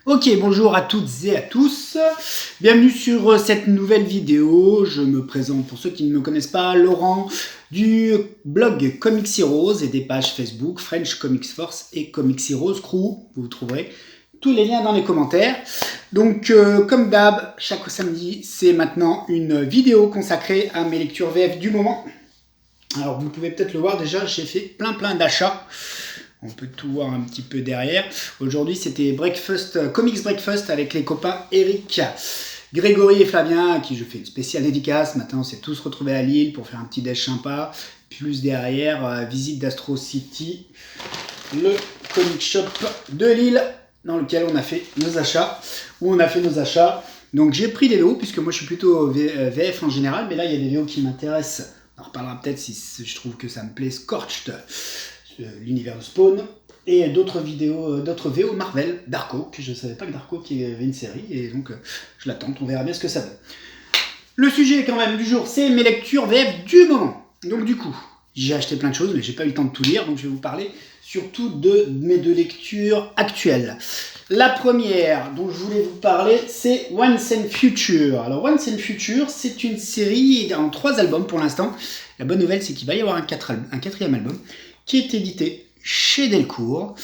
Ok, bonjour à toutes et à tous. Bienvenue sur cette nouvelle vidéo. Je me présente pour ceux qui ne me connaissent pas, Laurent du blog Comics Heroes et des pages Facebook French Comics Force et Comics Heroes Crew. Vous trouverez tous les liens dans les commentaires. Donc, comme d'hab, chaque samedi, c'est maintenant une vidéo consacrée à mes lectures VF du moment. Alors, vous pouvez peut-être le voir déjà, j'ai fait plein d'achats. On peut tout voir un petit peu derrière. Aujourd'hui, c'était Comics Breakfast avec les copains Eric, Grégory et Flavien, à qui je fais une spéciale dédicace. Maintenant, on s'est tous retrouvés à Lille pour faire un petit déj sympa. Plus derrière, visite d'Astro City, le comic shop de Lille, dans lequel on a fait nos achats. Donc, j'ai pris des VO, puisque moi, je suis plutôt VF en général. Mais là, il y a des VO qui m'intéressent. On en reparlera peut-être si je trouve que ça me plaît. Scorched, l'univers de Spawn, et d'autres VO Marvel, Darko, que je ne savais pas que Darko qui avait une série, et donc je l'attends, on verra bien ce que ça donne. Le sujet quand même du jour, c'est mes lectures VF du moment. Donc du coup, j'ai acheté plein de choses, mais j'ai pas eu le temps de tout lire, donc je vais vous parler surtout de mes deux lectures actuelles. La première dont je voulais vous parler, c'est Once and Future. Alors Once and Future, c'est une série en 3 albums pour l'instant. La bonne nouvelle, c'est qu'il va y avoir un 4e album qui est édité chez Delcourt.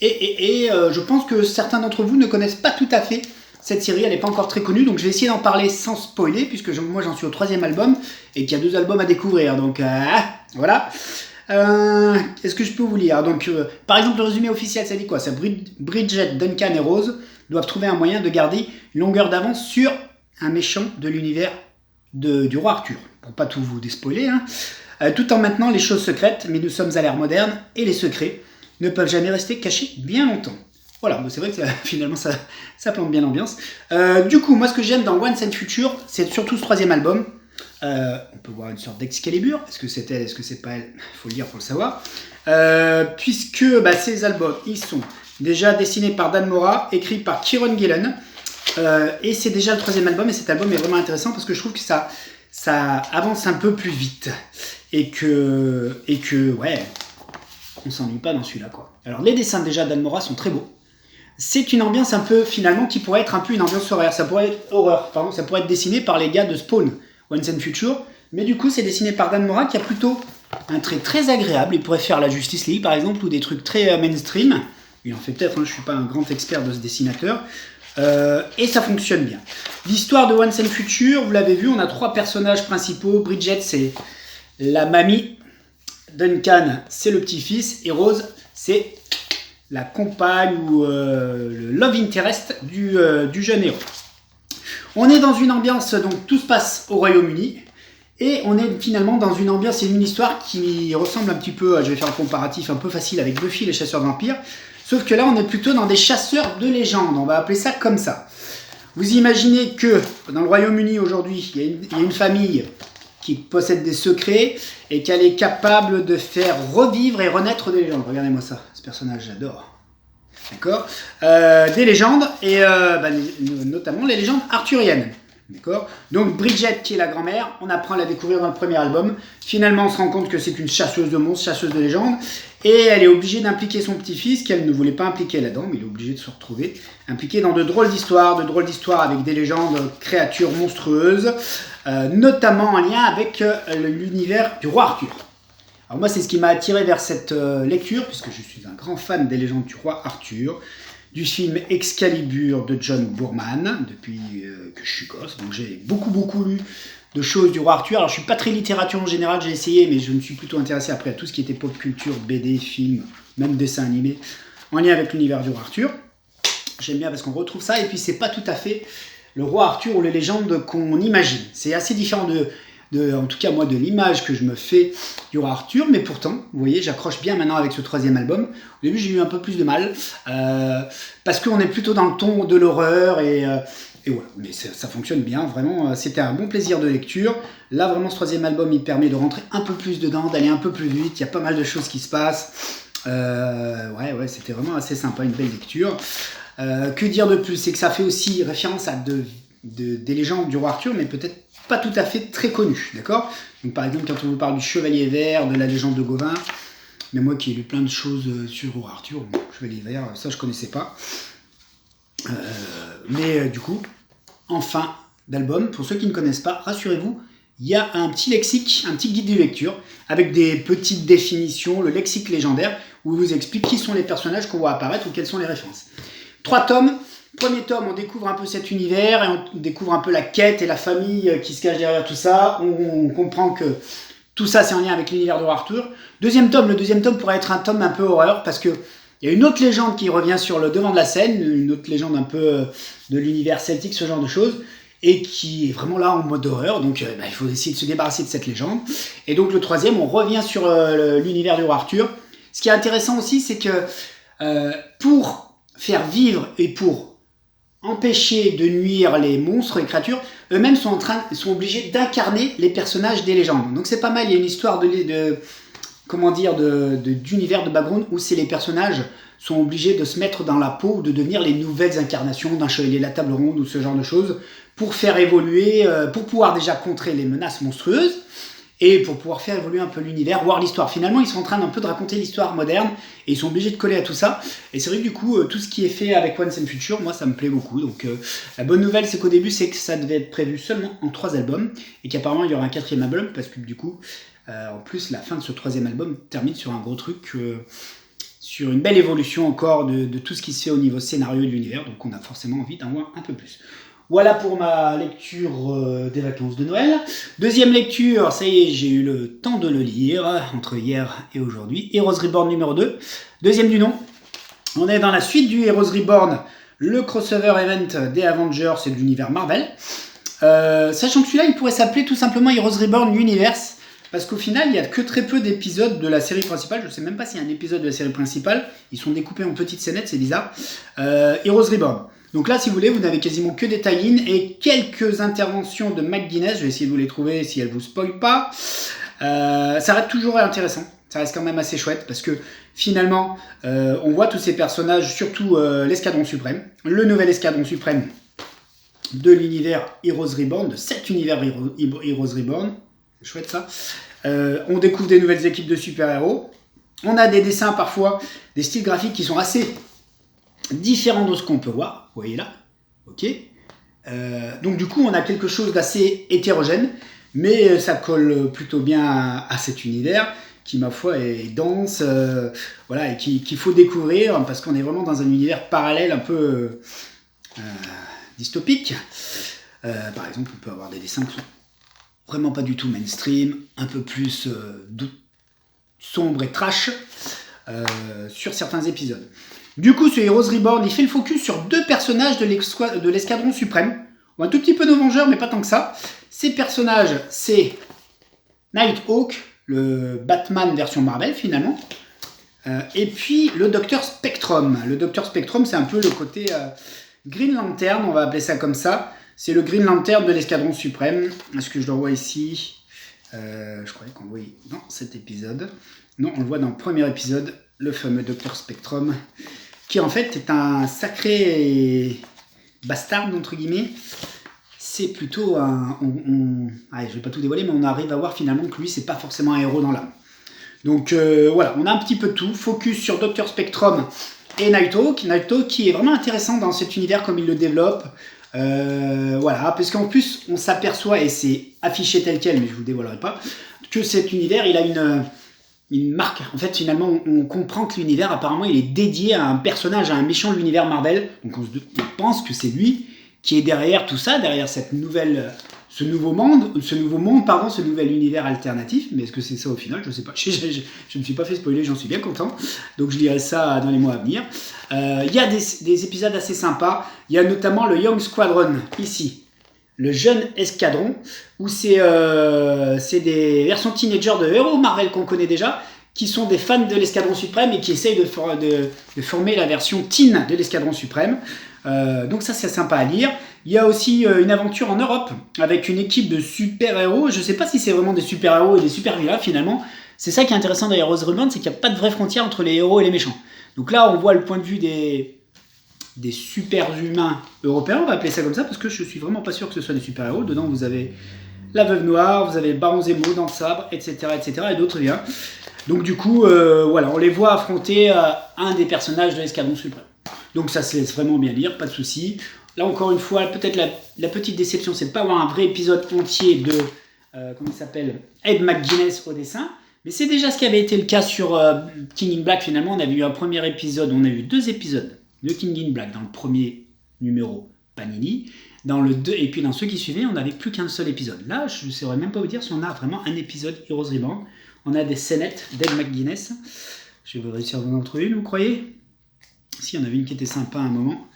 Et je pense que certains d'entre vous ne connaissent pas tout à fait cette série, elle n'est pas encore très connue, donc je vais essayer d'en parler sans spoiler, puisque moi j'en suis au 3e album, et qu'il y a 2 albums à découvrir, donc voilà. Est-ce que je peux vous lire? Donc, par exemple, le résumé officiel, ça dit quoi? Ça, Bridget, Duncan et Rose doivent trouver un moyen de garder une longueur d'avance sur un méchant de l'univers du roi Arthur. Pour pas tout vous déspoiler, hein. Tout en maintenant les choses secrètes, mais nous sommes à l'ère moderne et les secrets ne peuvent jamais rester cachés bien longtemps. Voilà, c'est vrai que finalement ça plante bien l'ambiance. Du coup, moi ce que j'aime dans Once and Future, c'est surtout ce 3e album. On peut voir une sorte d'Excalibur. Est-ce que c'est elle, est-ce que c'est pas elle? Il faut le lire pour le savoir. Puisque ces albums, ils sont déjà dessinés par Dan Mora, écrits par Kieron Gillen. Et c'est déjà le 3e album, et cet album est vraiment intéressant parce que je trouve que ça avance un peu plus vite. Et que ouais, on s'ennuie pas dans celui-là, quoi. Alors les dessins déjà d'Dan Mora sont très beaux. C'est une ambiance un peu, finalement, qui pourrait être un peu une ambiance horreur. Ça pourrait être dessiné par les gars de Spawn, Once and Future. Mais du coup, c'est dessiné par Dan Mora qui a plutôt un trait très agréable. Il pourrait faire la Justice League, par exemple, ou des trucs très mainstream. Il en fait peut-être, hein, je suis pas un grand expert de ce dessinateur. Et ça fonctionne bien. L'histoire de Once and Future, vous l'avez vu, on a 3 personnages principaux. Bridget, c'est la mamie. Duncan, c'est le petit-fils. Et Rose, c'est la compagne ou le love interest du jeune héros. On est dans une ambiance, donc tout se passe au Royaume-Uni. Et on est finalement dans une ambiance et une histoire qui ressemble un petit peu, je vais faire un comparatif un peu facile avec Buffy les chasseurs de vampires. Sauf que là, on est plutôt dans des chasseurs de légendes. On va appeler ça comme ça. Vous imaginez que dans le Royaume-Uni aujourd'hui, il y a une famille qui possède des secrets et qu'elle est capable de faire revivre et renaître des légendes. Regardez-moi ça, ce personnage, j'adore. D'accord, des légendes, et notamment les légendes arthuriennes. D'accord. Donc Bridget, qui est la grand-mère, on apprend à la découvrir dans le 1er album. Finalement, on se rend compte que c'est une chasseuse de monstres, chasseuse de légendes, et elle est obligée d'impliquer son petit-fils, qu'elle ne voulait pas impliquer là-dedans, mais il est obligé de se retrouver impliqué dans de drôles d'histoires avec des légendes, créatures monstrueuses, notamment en lien avec l'univers du roi Arthur. Alors moi, c'est ce qui m'a attiré vers cette lecture, puisque je suis un grand fan des légendes du roi Arthur, du film Excalibur de John Boorman, depuis que je suis gosse. Donc j'ai beaucoup lu de choses du roi Arthur. Alors je suis pas très littérature en général, j'ai essayé, mais je me suis plutôt intéressé après à tout ce qui était pop culture, BD, film, même dessin animé, en lien avec l'univers du roi Arthur. J'aime bien parce qu'on retrouve ça, et puis c'est pas tout à fait le roi Arthur ou les légendes qu'on imagine. C'est assez différent en tout cas moi, de l'image que je me fais du roi Arthur, mais pourtant, vous voyez, j'accroche bien maintenant avec ce 3e album. Au début, j'ai eu un peu plus de mal, parce qu'on est plutôt dans le ton de l'horreur, et voilà, mais ça fonctionne bien, vraiment, c'était un bon plaisir de lecture. Là, vraiment, ce 3e album, il permet de rentrer un peu plus dedans, d'aller un peu plus vite, il y a pas mal de choses qui se passent. Ouais, c'était vraiment assez sympa, une belle lecture. Que dire de plus? C'est que ça fait aussi référence à des légendes du roi Arthur, mais peut-être pas tout à fait très connu, d'accord? Donc par exemple, quand on vous parle du Chevalier Vert, de la légende de Gauvin, mais moi qui ai lu plein de choses sur Roi Arthur, bon, Chevalier Vert, ça je connaissais pas. Mais du coup, en fin d'album, pour ceux qui ne connaissent pas, rassurez-vous, il y a un petit lexique, un petit guide de lecture, avec des petites définitions, le lexique légendaire, où il vous explique qui sont les personnages qu'on voit apparaître ou quelles sont les références. 3 tomes. Premier tome, on découvre un peu cet univers, et on découvre un peu la quête et la famille qui se cache derrière tout ça. On comprend que tout ça, c'est en lien avec l'univers de Roi Arthur. Deuxième tome, le deuxième tome pourrait être un tome un peu horreur, parce que il y a une autre légende qui revient sur le devant de la scène, une autre légende un peu de l'univers celtique, ce genre de choses, et qui est vraiment là en mode horreur, donc il faut essayer de se débarrasser de cette légende. Et donc le troisième, on revient sur l'univers du Roi Arthur. Ce qui est intéressant aussi, c'est que pour faire vivre et pour empêcher de nuire les monstres, les créatures, eux-mêmes sont obligés d'incarner les personnages des légendes. Donc c'est pas mal, il y a une histoire d'univers de background où c'est les personnages sont obligés de se mettre dans la peau ou de devenir les nouvelles incarnations d'un chevalier de la table ronde ou ce genre de choses pour faire évoluer, pour pouvoir déjà contrer les menaces monstrueuses et pour pouvoir faire évoluer un peu l'univers, voir l'histoire. Finalement, ils sont en train d'un peu de raconter l'histoire moderne et ils sont obligés de coller à tout ça. Et c'est vrai que du coup, tout ce qui est fait avec Once and Future, moi, ça me plaît beaucoup. Donc, la bonne nouvelle, c'est qu'au début, c'est que ça devait être prévu seulement en 3 albums et qu'apparemment, il y aura un 4e album parce que du coup, en plus, la fin de ce 3e album termine sur un gros truc, sur une belle évolution encore de tout ce qui se fait au niveau scénario de l'univers. Donc, on a forcément envie d'en voir un peu plus. Voilà pour ma lecture des vacances de Noël. Deuxième lecture, ça y est, j'ai eu le temps de le lire, entre hier et aujourd'hui. Heroes Reborn numéro 2, deuxième du nom. On est dans la suite du Heroes Reborn, le crossover event des Avengers et de l'univers Marvel. Sachant que celui-là, il pourrait s'appeler tout simplement Heroes Reborn Universe, parce qu'au final, il n'y a que très peu d'épisodes de la série principale. Je ne sais même pas s'il y a un épisode de la série principale. Ils sont découpés en petites scénettes, c'est bizarre. Heroes Reborn. Donc là, si vous voulez, vous n'avez quasiment que des tie-in et quelques interventions de McGuinness. Je vais essayer de vous les trouver si elles ne vous spoilent pas. Ça reste toujours intéressant. Ça reste quand même assez chouette parce que finalement, on voit tous ces personnages, surtout l'escadron suprême, le nouvel escadron suprême de l'univers Heroes Reborn, de cet univers Heroes Reborn. C'est chouette ça. On découvre des nouvelles équipes de super-héros. On a des dessins parfois, des styles graphiques qui sont assez différents de ce qu'on peut voir. Vous voyez là, ok. Donc du coup, on a quelque chose d'assez hétérogène, mais ça colle plutôt bien à cet univers qui, ma foi, est dense, voilà, et qu'il faut découvrir parce qu'on est vraiment dans un univers parallèle un peu dystopique. Par exemple, on peut avoir des dessins qui sont vraiment pas du tout mainstream, un peu plus sombre et trash sur certains épisodes. Du coup, ce Heroes Reborn, il fait le focus sur 2 personnages de l'escadron suprême. Ou un tout petit peu nos Vengeurs, mais pas tant que ça. Ces personnages, c'est Nighthawk, le Batman version Marvel finalement. Et puis le Docteur Spectrum. Le Docteur Spectrum, c'est un peu le côté Green Lantern, on va appeler ça comme ça. C'est le Green Lantern de l'escadron suprême. Est-ce que je le vois ici? Je croyais qu'on le voyait dans cet épisode. Non, on le voit dans le premier épisode, le fameux Docteur Spectrum, qui en fait est un sacré bastard, entre guillemets. C'est plutôt un... Allez, je vais pas tout dévoiler, mais on arrive à voir finalement que lui, c'est pas forcément un héros dans l'âme. Donc voilà, on a un petit peu de tout. Focus sur Docteur Spectrum et Nighthawk. Nighthawk qui est vraiment intéressant dans cet univers comme il le développe. Voilà, parce qu'en plus, on s'aperçoit, et c'est affiché tel quel, mais je vous dévoilerai pas, que cet univers, il a une marque. En fait, finalement, on comprend que l'univers, apparemment, il est dédié à un personnage, à un méchant de l'univers Marvel. Donc, on pense que c'est lui qui est derrière tout ça, derrière ce nouveau monde, ce nouvel univers alternatif. Mais est-ce que c'est ça au final? Je ne sais pas. Je ne me suis pas fait spoiler, j'en suis bien content. Donc, je lirai ça dans les mois à venir. Il y a des épisodes assez sympas. Il y a notamment le Young Squadron, ici. Le jeune escadron, où c'est des versions teenagers de héros Marvel qu'on connaît déjà, qui sont des fans de l'escadron suprême et qui essayent de former la version teen de l'escadron suprême. Donc ça, c'est sympa à lire. Il y a aussi une aventure en Europe avec une équipe de super-héros. Je ne sais pas si c'est vraiment des super-héros et des super-vilains finalement. C'est ça qui est intéressant dans Heroes Reborn, c'est qu'il n'y a pas de vraie frontière entre les héros et les méchants. Donc là, on voit le point de vue des super-humains européens, on va appeler ça comme ça, parce que je suis vraiment pas sûr que ce soit des super-héros. Dedans, vous avez la Veuve Noire, vous avez le Baron Zemo dans le sabre, etc., et d'autres liens. Donc du coup, voilà, on les voit affronter un des personnages de l'escadron suprême. Donc ça se laisse vraiment bien lire, pas de souci. Là encore une fois, peut-être la petite déception, c'est de pas avoir un vrai épisode entier de, comment il s'appelle, Ed McGuinness au dessin. Mais c'est déjà ce qui avait été le cas sur King in Black. Finalement, on avait eu un premier épisode, on a eu 2 épisodes de King in Black dans le premier numéro Panini. Dans le 2, et puis dans ceux qui suivaient, on n'avait plus qu'un seul épisode. Là, je ne saurais même pas vous dire si on a vraiment un épisode Heroes Reborn. On a des scénettes d'Ed McGuinness. Je vais réussir à vous en trouver une, vous croyez? Si, on avait une qui était sympa à un moment.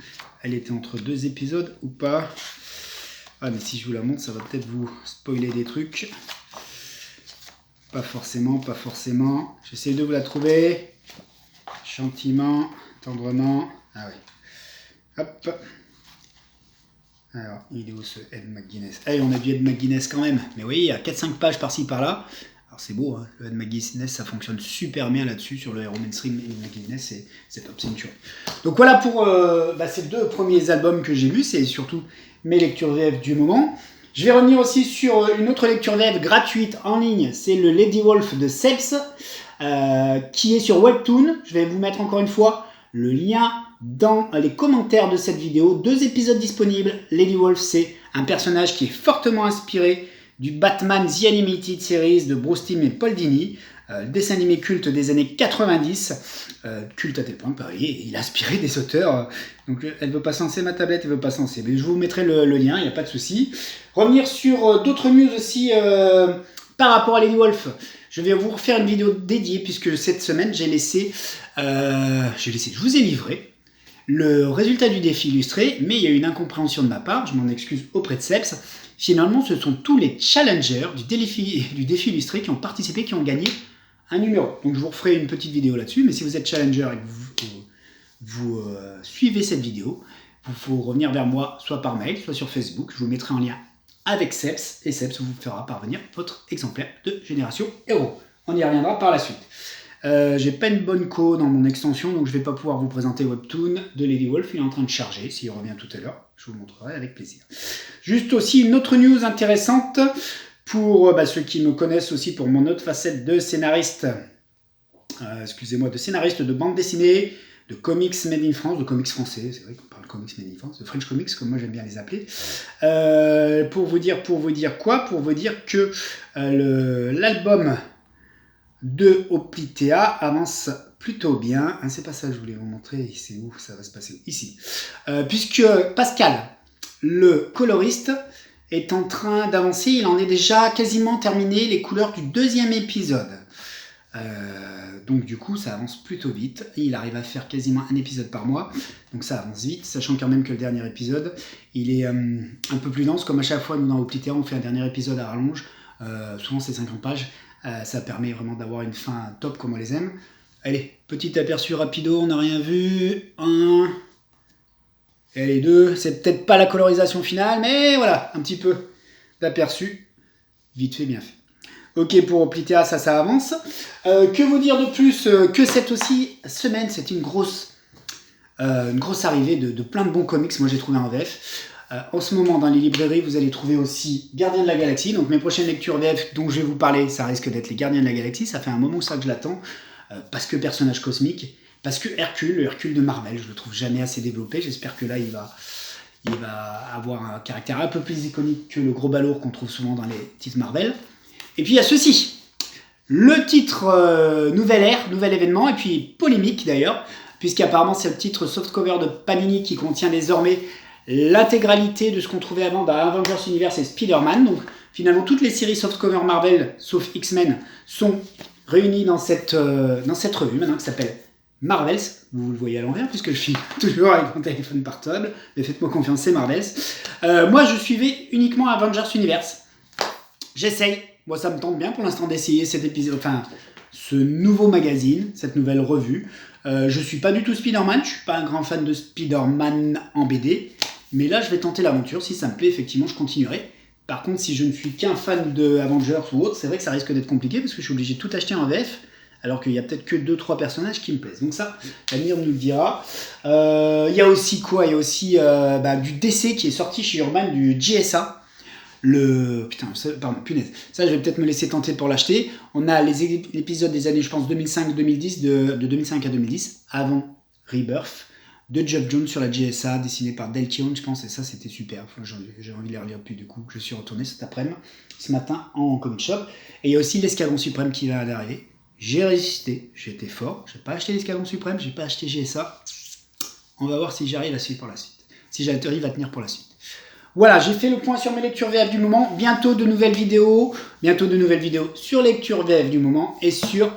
Elle était entre 2 épisodes ou pas? Ah, mais si je vous la montre, ça va peut-être vous spoiler des trucs. Pas forcément, pas forcément. J'essaie de vous la trouver. Gentiment, tendrement. Ah oui. Hop. Alors, il est où ce Ed McGuinness? Eh, on a du Ed McGuinness quand même. Mais oui, il y a 4-5 pages par-ci par-là. Alors c'est beau, hein. Le Ed McGuinness, ça fonctionne super bien là-dessus, sur le héros mainstream. Ed McGuinness, c'est top, c'est une tuerie. Donc voilà pour ces 2 premiers albums que j'ai lus. C'est surtout mes lectures VF du moment. Je vais revenir aussi sur une autre lecture VF gratuite en ligne. C'est le Lady Wolf de Sebs, qui est sur Webtoon. Je vais vous mettre encore une fois le lien dans les commentaires de cette vidéo. 2 épisodes disponibles. Lady Wolf, c'est un personnage qui est fortement inspiré du Batman The Animated Series de Bruce Timm et Paul Dini, dessin animé culte des années 90, culte à tel point que il a inspiré des auteurs. Donc elle veut pas censer ma tablette, elle veut pas censer. Mais je vous mettrai le lien, il n'y a pas de souci. Revenir sur d'autres news aussi par rapport à Lady Wolf. Je vais vous refaire une vidéo dédiée puisque cette semaine je vous ai livré le résultat du défi illustré, mais il y a eu une incompréhension de ma part, je m'en excuse auprès de Sebs. Finalement, ce sont tous les challengers du défi illustré qui ont participé, qui ont gagné un numéro. Donc je vous referai une petite vidéo là-dessus, mais si vous êtes challenger et que vous suivez cette vidéo, il faut revenir vers moi, soit par mail, soit sur Facebook. Je vous mettrai en lien avec Sebs, et Sebs vous fera parvenir votre exemplaire de Génération Héros. On y reviendra par la suite. J'ai pas une bonne co dans mon extension, donc je vais pas pouvoir vous présenter Webtoon de Lady Wolf. Il est en train de charger, s'il revient tout à l'heure, je vous montrerai avec plaisir. Juste aussi une autre news intéressante pour ceux qui me connaissent aussi pour mon autre facette de scénariste, de scénariste de bande dessinée, de comics made in France, de comics français, c'est vrai qu'on parle comics made in France, de French comics comme moi j'aime bien les appeler. Pour vous dire quoi? Pour vous dire que l'album de Oplitea avance plutôt bien. C'est pas ça que je voulais vous montrer, c'est où ça va se passer? Ici. Puisque Pascal, le coloriste, est en train d'avancer, il en est déjà quasiment terminé les couleurs du 2e épisode. Donc du coup ça avance plutôt vite, il arrive à faire quasiment un épisode par mois, donc ça avance vite, sachant quand même que le dernier épisode, il est un peu plus dense, comme à chaque fois nous dans Oplitea on fait un dernier épisode à rallonge, souvent c'est 50 pages, ça permet vraiment d'avoir une fin top comme on les aime. Allez, petit aperçu rapido, on n'a rien vu, 1, et les 2, c'est peut-être pas la colorisation finale, mais voilà, un petit peu d'aperçu, vite fait, bien fait. Ok, pour Oplitea, ça avance. Que vous dire de plus que cette semaine, c'est une grosse arrivée de plein de bons comics. Moi, j'ai trouvé en VF. En ce moment, dans les librairies, vous allez trouver aussi Gardiens de la Galaxie. Donc, mes prochaines lectures VF dont je vais vous parler, ça risque d'être les Gardiens de la Galaxie. Ça fait un moment que je l'attends. Parce que personnage cosmique. Parce que le Hercule de Marvel, je le trouve jamais assez développé. J'espère que là, il va avoir un caractère un peu plus iconique que le gros balourd qu'on trouve souvent dans les titres Marvel. Et puis il y a ceci, le titre Nouvelle Ère, nouvel événement, et puis polémique d'ailleurs, puisqu'apparemment c'est le titre softcover de Panini qui contient désormais l'intégralité de ce qu'on trouvait avant dans Avengers Universe et Spider-Man. Donc finalement toutes les séries softcover Marvel, sauf X-Men, sont réunies dans cette revue maintenant qui s'appelle Marvels. Vous le voyez à l'envers puisque je suis toujours avec mon téléphone portable, mais faites-moi confiance, c'est Marvels. Moi je suivais uniquement Avengers Universe. J'essaye. Moi, ça me tente bien pour l'instant d'essayer cet épisode, enfin, ce nouveau magazine, cette nouvelle revue. Je suis pas du tout Spider-Man, je suis pas un grand fan de Spider-Man en BD, mais là, je vais tenter l'aventure. Si ça me plaît, effectivement, je continuerai. Par contre, si je ne suis qu'un fan de Avengers ou autre, c'est vrai que ça risque d'être compliqué parce que je suis obligé de tout acheter en VF, alors qu'il y a peut-être que 2-3 personnages qui me plaisent. Donc ça, l'avenir nous le dira. Il y a aussi quoi? Il y a aussi du DC qui est sorti chez Urban, du GSA. Punaise. Ça, je vais peut-être me laisser tenter pour l'acheter. On a l'épisode des années, je pense, 2005-2010, de 2005 à 2010, avant Rebirth. de Geoff Jones sur la JSA, dessiné par Dale Keown, je pense, et ça c'était super. Enfin, j'ai envie de les relire depuis, du coup, je suis retourné ce matin en comic shop. Et il y a aussi l'Escadron Suprême qui va d'arriver. J'ai résisté, j'ai été fort, j'ai pas acheté l'Escadron Suprême, j'ai pas acheté GSA. On va voir si j'arrive à suivre pour la suite. Si j'arrive à tenir pour la suite. Voilà, j'ai fait le point sur mes lectures VF du moment. Bientôt de nouvelles vidéos sur lecture VF du moment et sur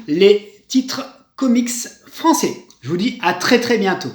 les titres comics français. Je vous dis à très bientôt.